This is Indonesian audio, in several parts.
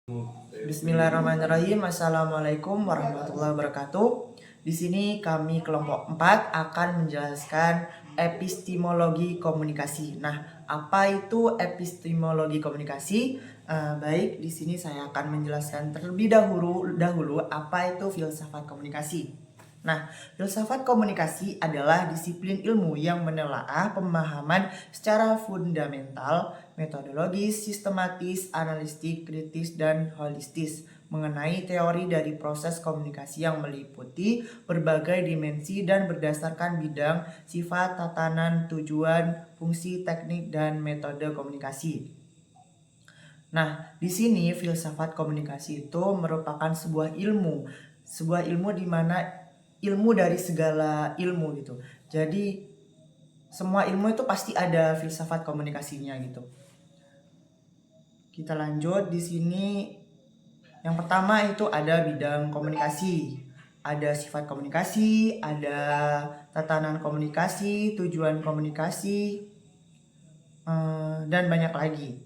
Bismillahirrahmanirrahim. Assalamualaikum warahmatullahi wabarakatuh. Di sini kami kelompok 4 akan menjelaskan epistemologi komunikasi. Nah, apa itu epistemologi komunikasi? Baik, di sini saya akan menjelaskan terlebih dahulu apa itu filsafat komunikasi. Nah, filsafat komunikasi adalah disiplin ilmu yang menelaah pemahaman secara fundamental, metodologis, sistematis, analitik, kritis, dan holistis mengenai teori dari proses komunikasi yang meliputi berbagai dimensi dan berdasarkan bidang, sifat, tatanan, tujuan, fungsi, teknik, dan metode komunikasi. Nah, di sini filsafat komunikasi itu merupakan sebuah ilmu di mana ilmu dari segala ilmu gitu. Jadi semua ilmu itu pasti ada filsafat komunikasinya gitu. Kita lanjut di sini. Yang pertama itu ada bidang komunikasi, ada sifat komunikasi, ada tatanan komunikasi, tujuan komunikasi, dan banyak lagi.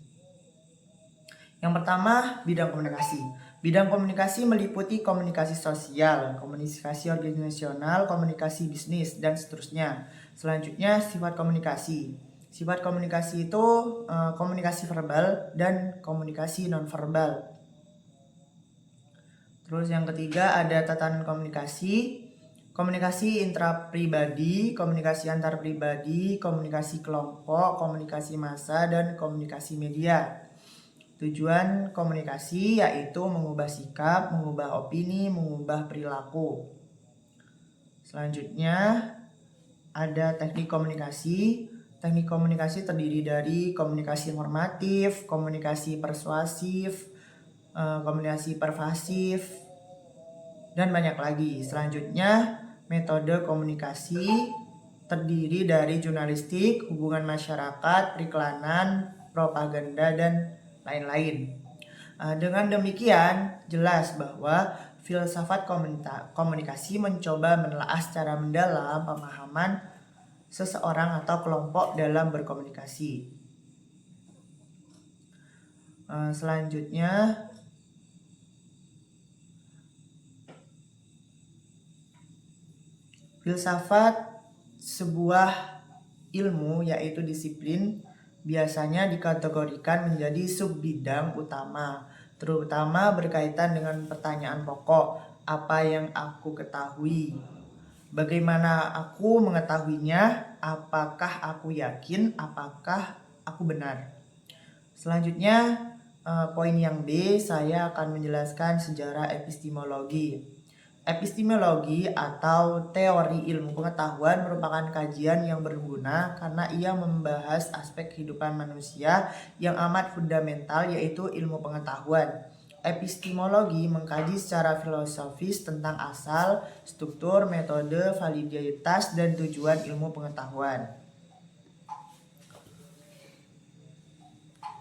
Yang pertama, bidang komunikasi. Bidang komunikasi meliputi komunikasi sosial, komunikasi organisasional, komunikasi bisnis, dan seterusnya. Selanjutnya, sifat komunikasi. Sifat komunikasi itu komunikasi verbal dan komunikasi nonverbal. Terus yang ketiga ada tatanan komunikasi. Komunikasi intrapribadi, komunikasi antar pribadi, komunikasi kelompok, komunikasi massa, dan komunikasi media. Tujuan komunikasi yaitu mengubah sikap, mengubah opini, mengubah perilaku. Selanjutnya ada teknik komunikasi. Teknik komunikasi terdiri dari komunikasi informatif, komunikasi persuasif, komunikasi pervasif, dan banyak lagi. Selanjutnya metode komunikasi terdiri dari jurnalistik, hubungan masyarakat, periklanan, propaganda, dan lain-lain. Dengan demikian jelas bahwa filsafat komunikasi mencoba menelaah secara mendalam pemahaman seseorang atau kelompok dalam berkomunikasi. Selanjutnya filsafat sebuah ilmu yaitu disiplin biasanya dikategorikan menjadi subbidang utama, terutama berkaitan dengan pertanyaan pokok, apa yang aku ketahui, bagaimana aku mengetahuinya, apakah aku yakin, apakah aku benar. Selanjutnya poin yang B, saya akan menjelaskan sejarah epistemologi. Epistemologi atau teori ilmu pengetahuan merupakan kajian yang berguna karena ia membahas aspek kehidupan manusia yang amat fundamental yaitu ilmu pengetahuan. Epistemologi mengkaji secara filosofis tentang asal, struktur, metode, validitas, dan tujuan ilmu pengetahuan.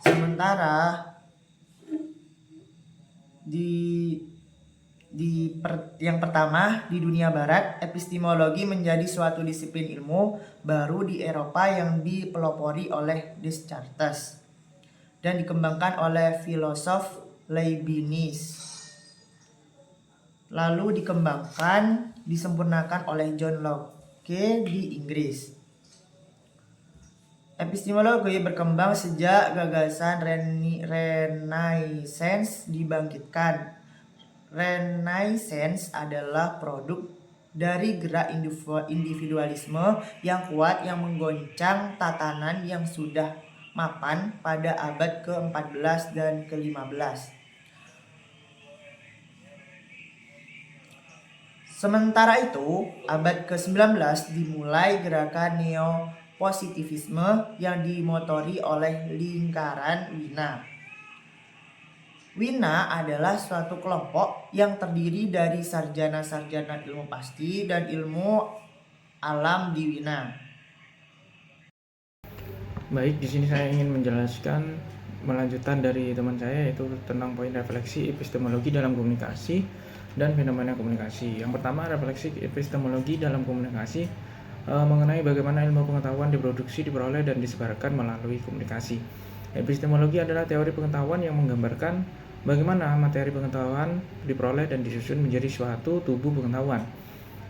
Sementara yang pertama, di dunia barat, epistemologi menjadi suatu disiplin ilmu baru di Eropa yang dipelopori oleh Descartes dan dikembangkan oleh filosof Leibniz. Lalu disempurnakan oleh John Locke di Inggris. Epistemologi berkembang sejak gagasan Renaissance dibangkitkan. Renaissance adalah produk dari gerak individualisme yang kuat yang menggoncang tatanan yang sudah mapan pada abad ke-14 dan ke-15. Sementara itu, abad ke-19 dimulai gerakan neopositivisme yang dimotori oleh lingkaran Wina. Wina adalah suatu kelompok yang terdiri dari sarjana-sarjana ilmu pasti dan ilmu alam di Wina. Baik, di sini saya ingin menjelaskan melanjutan dari teman saya yaitu tentang poin refleksi epistemologi dalam komunikasi dan fenomena komunikasi. Yang pertama, refleksi epistemologi dalam komunikasi mengenai bagaimana ilmu pengetahuan diproduksi, diperoleh, dan disebarkan melalui komunikasi. Epistemologi adalah teori pengetahuan yang menggambarkan bagaimana materi pengetahuan diperoleh dan disusun menjadi suatu tubuh pengetahuan.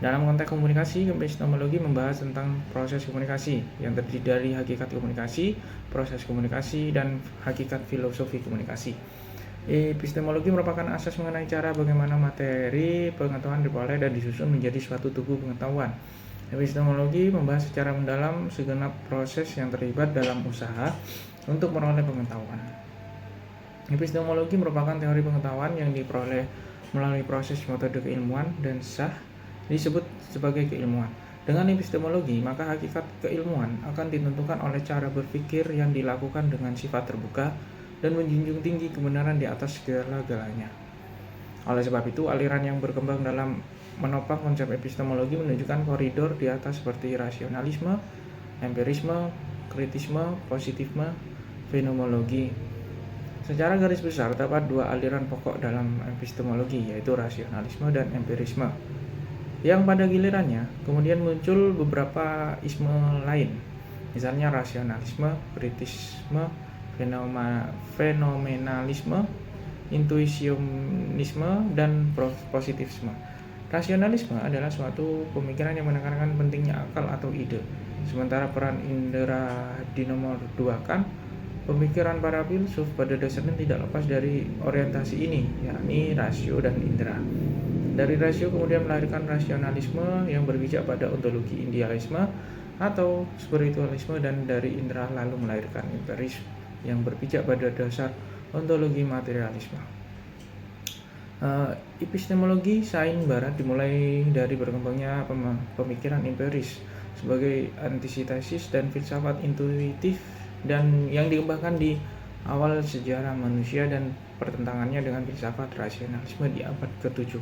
Dalam konteks komunikasi, epistemologi membahas tentang proses komunikasi yang terdiri dari hakikat komunikasi, proses komunikasi, dan hakikat filosofi komunikasi. Epistemologi merupakan asas mengenai cara bagaimana materi pengetahuan diperoleh dan disusun menjadi suatu tubuh pengetahuan. Epistemologi membahas secara mendalam segenap proses yang terlibat dalam usaha untuk meroleh pengetahuan. Epistemologi merupakan teori pengetahuan yang diperoleh melalui proses metode keilmuan dan sah disebut sebagai keilmuan. Dengan epistemologi, maka hakikat keilmuan akan ditentukan oleh cara berpikir yang dilakukan dengan sifat terbuka dan menjunjung tinggi kebenaran di atas segala-galanya. Oleh sebab itu, aliran yang berkembang dalam menopang konsep epistemologi menunjukkan koridor di atas seperti rasionalisme, empirisme, kritisme, positifisme, fenomenologi. Secara garis besar, terdapat dua aliran pokok dalam epistemologi, yaitu rasionalisme dan empirisme. Yang pada gilirannya, kemudian muncul beberapa isme lain, misalnya rasionalisme, kritisme, fenomenalisme, intuisionisme, dan positivisme. Rasionalisme adalah suatu pemikiran yang menekankan pentingnya akal atau ide, sementara peran indera dinomor duakan. Pemikiran para filsuf pada dasarnya tidak lepas dari orientasi ini, yakni rasio dan indera. Dari rasio kemudian melahirkan rasionalisme yang berpijak pada ontologi idealisme atau spiritualisme, dan dari indera lalu melahirkan empirisme yang berpijak pada dasar ontologi materialisme. Epistemologi sains barat dimulai dari berkembangnya pemikiran empiris sebagai antitesis dan filsafat intuitif dan yang dikembangkan di awal sejarah manusia dan pertentangannya dengan filsafat rasionalisme di abad ke-17.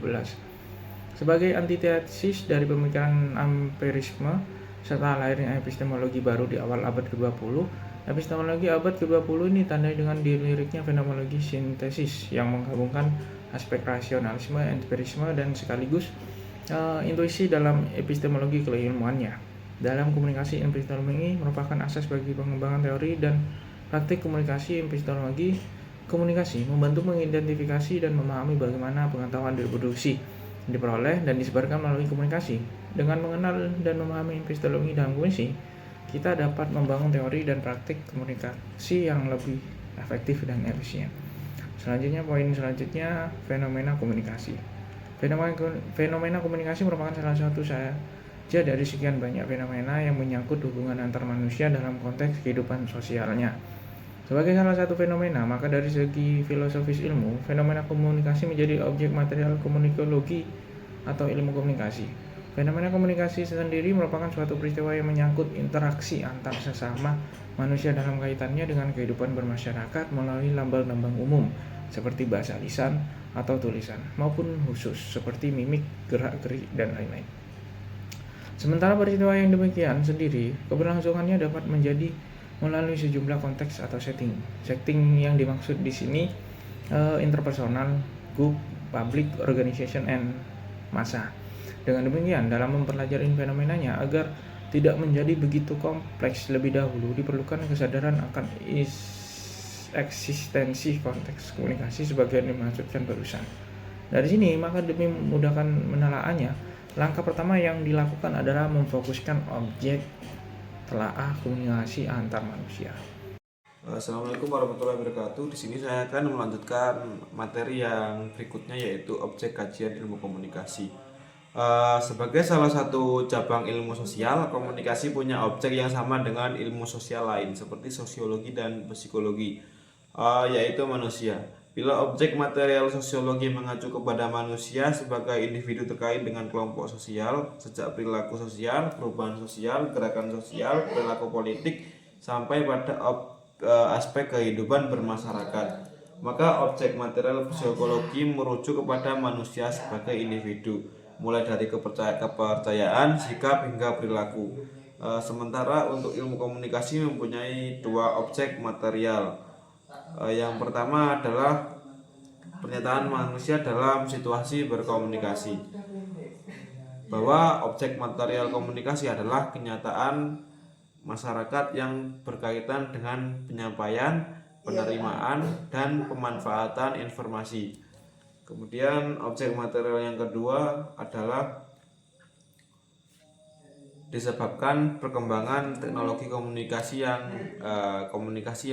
Sebagai antitesis dari pemikiran empirisme serta lahirnya epistemologi baru di awal abad ke-20, epistemologi abad ke-20 ini ditandai dengan diliriknya fenomenologi sintesis yang menggabungkan aspek rasionalisme, empirisme, dan sekaligus intuisi dalam epistemologi keilmuannya. Dalam komunikasi, epistemologi merupakan asas bagi pengembangan teori dan praktik komunikasi. Epistemologi komunikasi membantu mengidentifikasi dan memahami bagaimana pengetahuan diproduksi, diperoleh, dan disebarkan melalui komunikasi. Dengan mengenal dan memahami epistemologi dalam komunikasi, kita dapat membangun teori dan praktik komunikasi yang lebih efektif dan efisien. Selanjutnya, poin selanjutnya, fenomena komunikasi. Fenomena komunikasi merupakan salah satu saja dari sekian banyak fenomena yang menyangkut hubungan antar manusia dalam konteks kehidupan sosialnya. Sebagai salah satu fenomena, maka dari segi filosofis ilmu, fenomena komunikasi menjadi objek material komunikologi atau ilmu komunikasi. Fenomena komunikasi sendiri merupakan suatu peristiwa yang menyangkut interaksi antar sesama manusia dalam kaitannya dengan kehidupan bermasyarakat melalui lambang-lambang umum seperti bahasa lisan atau tulisan, maupun khusus seperti mimik, gerak-gerik, dan lain-lain. Sementara peristiwa yang demikian sendiri, keberlangsungannya dapat menjadi melalui sejumlah konteks atau setting. Setting yang dimaksud di sini interpersonal, group, public, organization, and massa. Dengan demikian, dalam mempelajari fenomenanya agar tidak menjadi begitu kompleks lebih dahulu, diperlukan kesadaran akan eksistensi konteks komunikasi sebagaimana dimaksudkan barusan. Dari sini, maka demi memudahkan menelaahnya, langkah pertama yang dilakukan adalah memfokuskan objek telaah komunikasi antar manusia. Assalamualaikum warahmatullahi wabarakatuh. Di sini saya akan melanjutkan materi yang berikutnya, yaitu objek kajian ilmu komunikasi. Sebagai salah satu cabang ilmu sosial, komunikasi punya objek yang sama dengan ilmu sosial lain seperti sosiologi dan psikologi, yaitu manusia. Bila objek material sosiologi mengacu kepada manusia sebagai individu terkait dengan kelompok sosial, sejak perilaku sosial, perubahan sosial, gerakan sosial, perilaku politik, sampai pada aspek kehidupan bermasyarakat, maka objek material psikologi merujuk kepada manusia sebagai individu, mulai dari kepercayaan, sikap, hingga perilaku. Sementara untuk ilmu komunikasi mempunyai dua objek material. Yang pertama adalah pernyataan manusia dalam situasi berkomunikasi, bahwa objek material komunikasi adalah kenyataan masyarakat yang berkaitan dengan penyampaian, penerimaan, dan pemanfaatan informasi. Kemudian objek material yang kedua adalah disebabkan perkembangan teknologi komunikasi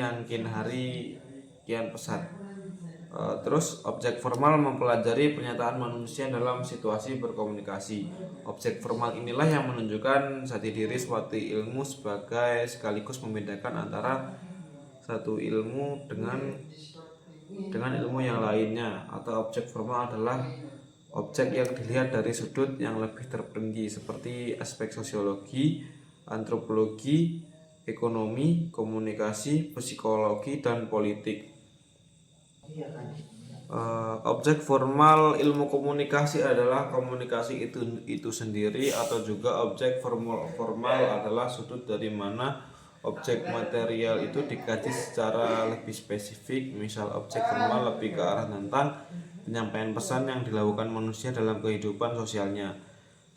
yang kian hari kian pesat. Terus objek formal mempelajari pernyataan manusia dalam situasi berkomunikasi. Objek formal inilah yang menunjukkan jati diri suatu ilmu sebagai sekaligus membedakan antara satu ilmu dengan ilmu yang lainnya. Atau objek formal adalah objek yang dilihat dari sudut yang lebih terperinci seperti aspek sosiologi, antropologi, ekonomi, komunikasi, psikologi, dan politik. Objek formal ilmu komunikasi adalah komunikasi itu sendiri, atau juga objek formal adalah sudut dari mana objek material itu dikaji secara lebih spesifik. Misal objek formal lebih ke arah tentang penyampaian pesan yang dilakukan manusia dalam kehidupan sosialnya.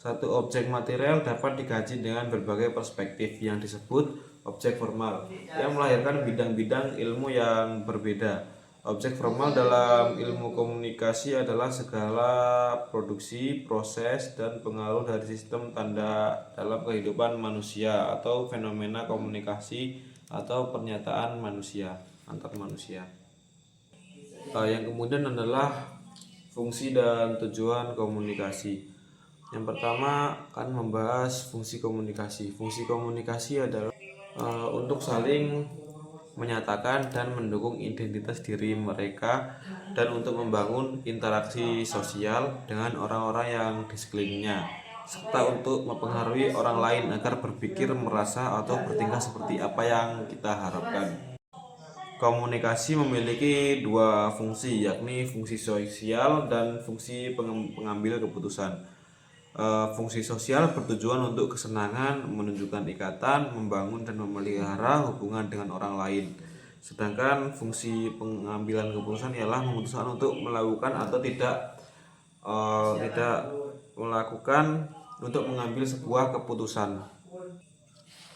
Satu objek material dapat dikaji dengan berbagai perspektif yang disebut objek formal, yang melahirkan bidang-bidang ilmu yang berbeda. Objek formal dalam ilmu komunikasi adalah segala produksi, proses, dan pengaruh dari sistem tanda dalam kehidupan manusia atau fenomena komunikasi atau pernyataan manusia antar manusia. Yang kemudian adalah fungsi dan tujuan komunikasi. Yang pertama akan membahas fungsi komunikasi. Fungsi komunikasi adalah untuk saling menyatakan dan mendukung identitas diri mereka, dan untuk membangun interaksi sosial dengan orang-orang yang di sekelilingnya, serta untuk mempengaruhi orang lain agar berpikir, merasa, atau bertingkah seperti apa yang kita harapkan. Komunikasi memiliki dua fungsi, yakni fungsi sosial dan fungsi pengambil keputusan. Fungsi sosial bertujuan untuk kesenangan, menunjukkan ikatan, membangun dan memelihara hubungan dengan orang lain. Sedangkan fungsi pengambilan keputusan ialah memutuskan untuk melakukan atau tidak melakukan, untuk mengambil sebuah keputusan.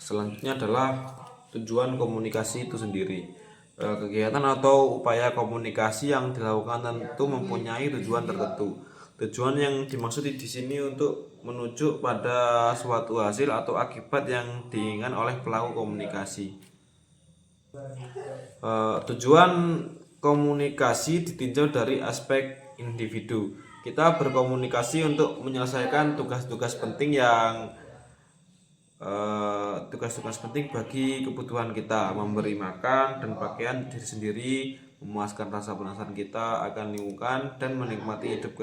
Selanjutnya adalah tujuan komunikasi itu sendiri. Kegiatan atau upaya komunikasi yang dilakukan tentu mempunyai tujuan tertentu. Tujuan yang dimaksud di sini untuk menuju pada suatu hasil atau akibat yang diinginkan oleh pelaku komunikasi. Tujuan komunikasi ditinjau dari aspek individu. Kita berkomunikasi untuk menyelesaikan tugas-tugas penting bagi kebutuhan kita, memberi makan dan pakaian diri sendiri, memuaskan rasa penasaran kita akan lingkungan, dan menikmati hidup.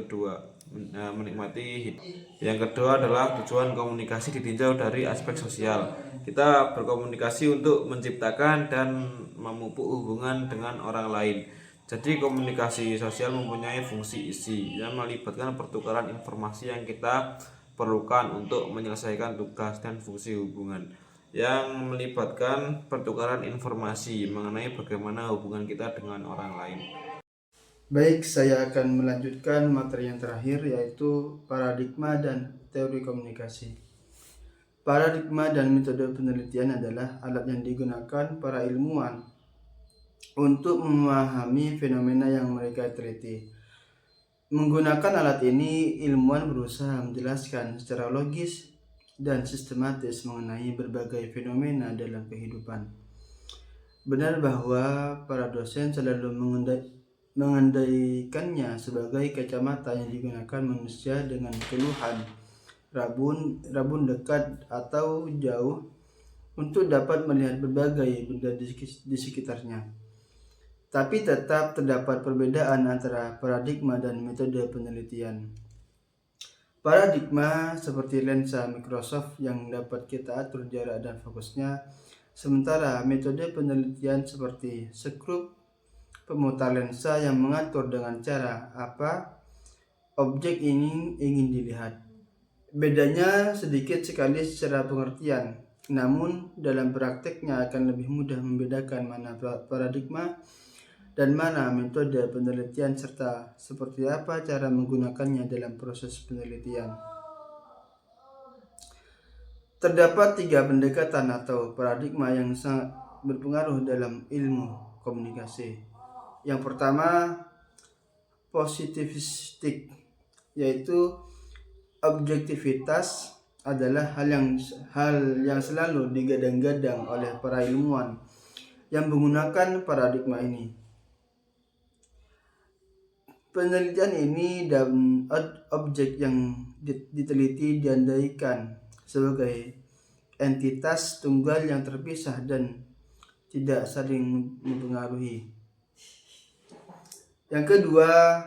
Yang kedua adalah tujuan komunikasi ditinjau dari aspek sosial. Kita berkomunikasi untuk menciptakan dan memupuk hubungan dengan orang lain. Jadi komunikasi sosial mempunyai fungsi isi yang melibatkan pertukaran informasi yang kita perlukan untuk menyelesaikan tugas, dan fungsi hubungan yang melibatkan pertukaran informasi mengenai bagaimana hubungan kita dengan orang lain. Baik, saya akan melanjutkan materi yang terakhir, yaitu paradigma dan teori komunikasi. Paradigma dan metode penelitian adalah alat yang digunakan para ilmuwan untuk memahami fenomena yang mereka teliti. Menggunakan alat ini, ilmuwan berusaha menjelaskan secara logis dan sistematis mengenai berbagai fenomena dalam kehidupan. Benar bahwa para dosen selalu mengandaikannya sebagai kacamata yang digunakan manusia dengan keluhan, rabun dekat atau jauh, untuk dapat melihat berbagai benda di sekitarnya. Tapi tetap terdapat perbedaan antara paradigma dan metode penelitian. Paradigma seperti lensa Microsoft yang dapat kita atur jarak dan fokusnya, sementara metode penelitian seperti skrup pemutar lensa yang mengatur dengan cara apa objek ini ingin dilihat. Bedanya sedikit sekali secara pengertian, namun dalam prakteknya akan lebih mudah membedakan mana paradigma dan mana metode penelitian, serta seperti apa cara menggunakannya dalam proses penelitian. Terdapat 3 pendekatan atau paradigma yang sangat berpengaruh dalam ilmu komunikasi. Yang pertama, positivistik, yaitu objektivitas adalah hal yang selalu digadang-gadang oleh para ilmuwan yang menggunakan paradigma ini. Penelitian ini dan objek yang diteliti diandaikan sebagai entitas tunggal yang terpisah dan tidak saling mempengaruhi. Yang kedua,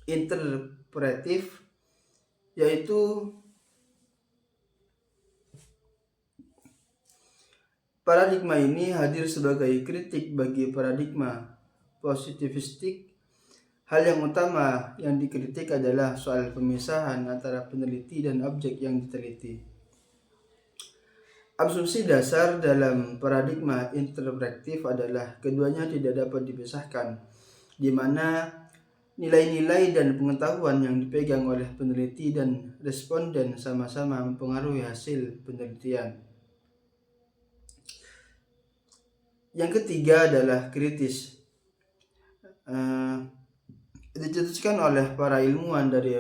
interpretif, yaitu paradigma ini hadir sebagai kritik bagi paradigma positivistik. Hal yang utama yang dikritik adalah soal pemisahan antara peneliti dan objek yang diteliti. Asumsi dasar dalam paradigma interpretif adalah keduanya tidak dapat dipisahkan, di mana nilai-nilai dan pengetahuan yang dipegang oleh peneliti dan responden sama-sama mempengaruhi hasil penelitian. Yang ketiga adalah kritis. Dicetuskan oleh para ilmuwan dari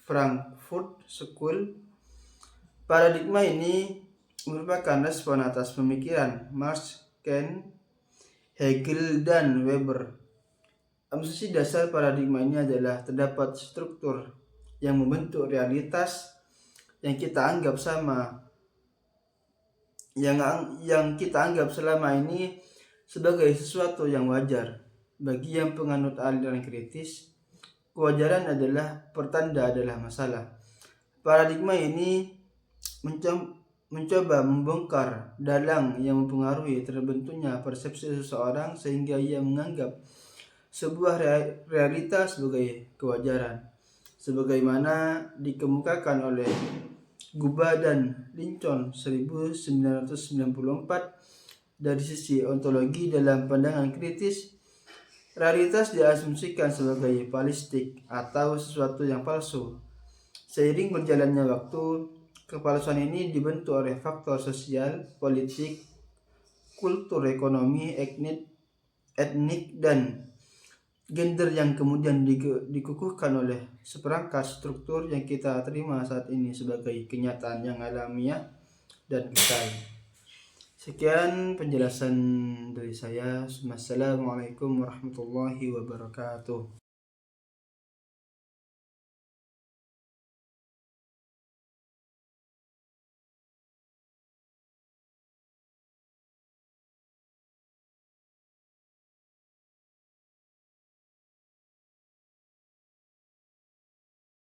Frankfurt School. Paradigma ini merupakan respon atas pemikiran Marx, Kant, Hegel, dan Weber. Asumsi dasar paradigma ini adalah terdapat struktur yang membentuk realitas yang kita anggap selama ini sebagai sesuatu yang wajar. Bagi yang penganut aliran kritis, kewajaran adalah pertanda adalah masalah. Paradigma ini mencoba membongkar dalang yang mempengaruhi terbentuknya persepsi seseorang sehingga ia menganggap sebuah realitas sebagai kewajaran, sebagaimana dikemukakan oleh Guba dan Lincoln 1994. Dari sisi ontologi, dalam pandangan kritis, realitas diasumsikan sebagai palistik atau sesuatu yang palsu. Seiring berjalannya waktu, kepalsuan ini dibentuk oleh faktor sosial, politik, kultur, ekonomi, etnik, dan gender yang kemudian dikukuhkan oleh seperangkat struktur yang kita terima saat ini sebagai kenyataan yang alamiah dan kekal. Sekian penjelasan dari saya. Wassalamualaikum warahmatullahi wabarakatuh.